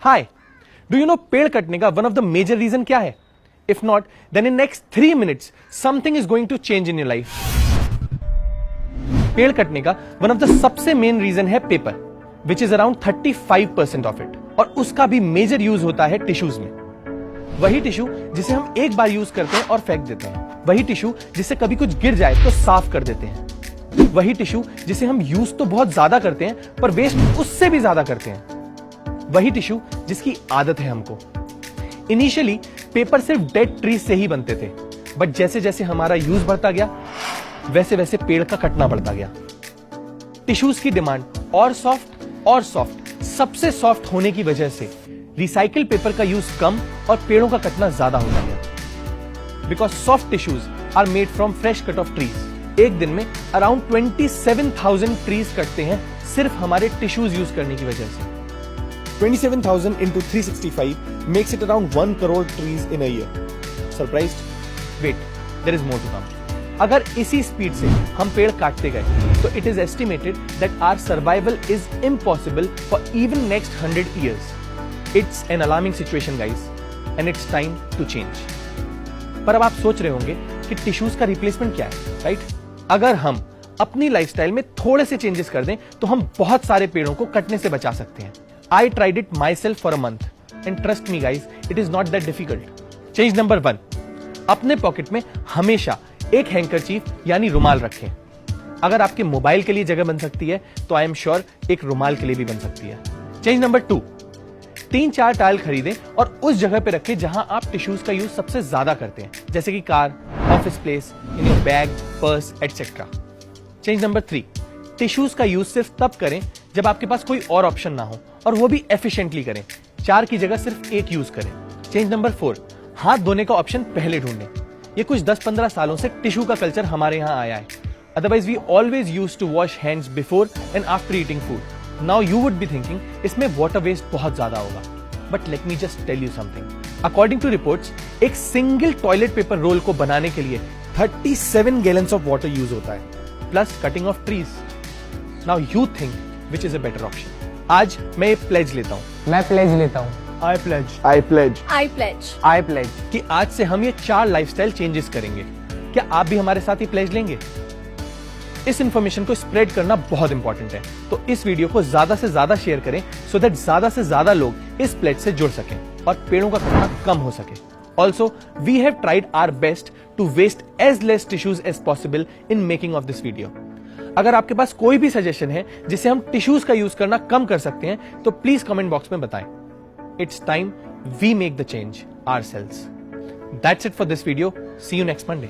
Hi, do you know पेड़ कटने का one of the major reason क्या है? If not, then in next 3 minutes something is going to change in your life. पेड़ कटने का वन ऑफ द सबसे मेन रीजन है paper, which is around 35% of it, और उसका भी मेजर यूज होता है टिश्यूज में। वही टिश्यू जिसे हम एक बार यूज करते हैं और फेंक देते हैं, वही टिश्यू जिससे कभी कुछ गिर जाए तो साफ कर देते हैं, वही टिश्यू जिसे हम यूज तो बहुत ज्यादा करते हैं पर वेस्ट उससे भी ज्यादा करते हैं, वही टिश्यू जिसकी आदत है हमको। इनिशियली पेपर सिर्फ डेड ट्रीज से ही बनते थे, बट जैसे जैसे हमारा यूज बढ़ता गया वैसे वैसे पेड़ का कटना बढ़ता गया। टिश्यूज की डिमांड और सॉफ्ट, सबसे सॉफ्ट होने की वजह से रिसाइकिल पेपर का यूज कम और पेड़ों का कटना ज्यादा होता गया। Because soft tissues are made from fresh cut off trees. एक दिन में अराउंड 27,000 ट्रीज कटते हैं सिर्फ हमारे टिश्यूज यूज करने की वजह से। 27,000 into 365 makes it around 1 crore trees in a year. Surprised? Wait, there is more to come. अगर इसी स्पीड से हम पेड़ काटते गए तो it is estimated that our survival is impossible for even next 100 years. It's an alarming situation, guys, and it's time to change. पर अब आप सोच रहे होंगे कि टिश्यूज का रिप्लेसमेंट क्या है, राइट? अगर हम अपनी लाइफस्टाइल में थोड़े से चेंजेस कर दें तो हम बहुत सारे पेड़ों को कटने से बचा सकते हैं। I tried it myself for a month, and trust me guys, it is not that difficult. Change number 1, अपने पॉकेट में हमेशा एक हैंकरचीफ यानी रुमाल रखें। अगर आपके मोबाइल के लिए जगह बन सकती है तो आई एम श्योर एक रुमाल के लिए भी बन सकती है। चेंज नंबर 2, 3-4 टाइल खरीदें और उस जगह पे रखें जहां आप टिश्यूज का यूज सबसे ज्यादा करते हैं, जैसे कि car, office place, in your bag, purse etcetera. Change number 3, tissues का यूज सिर्फ तब करें जब आपके पास कोई और ऑप्शन ना हो, और वो भी एफिशिएंटली करें। 4 की जगह सिर्फ 1 यूज करें। चेंज नंबर 4, हाथ धोने का ऑप्शन पहले ढूंढें। ये कुछ 10-15 सालों से टिश्यू का कल्चर हमारे यहाँ आया है। Otherwise we always use to wash hands before and after eating food. Now you would be thinking इसमें वाटर वेस्ट बहुत ज्यादा होगा, but let me just tell you something. According to reports, एक सिंगल टॉयलेट पेपर रोल को बनाने के लिए 37 gallons of water use होता है, plus cutting of trees. Now you think which is a better option? आज मैं प्लेज लेता हूं। मैं प्लेज लेता हूं। I pledge. I pledge. I pledge. I pledge कि आज से हम ये 4 लाइफस्टाइल चेंजेस करेंगे। क्या आप भी हमारे साथ ही प्लेज लेंगे? इस इंफॉर्मेशन को स्प्रेड करना बहुत इंपॉर्टेंट है, तो इस वीडियो को ज्यादा से ज्यादा शेयर करें सो दैट ज्यादा से ज्यादा लोग इस प्लेज से जुड़ सकें और पेड़ों का कटना कम हो सके। Also we have tried our best to waste as less tissues as possible in making of this video. अगर आपके पास कोई भी सजेशन है जिससे हम टिश्यूज का यूज करना कम कर सकते हैं तो प्लीज कमेंट बॉक्स में बताएं। It's time we make the change ourselves. That's it for this video. See you next Monday.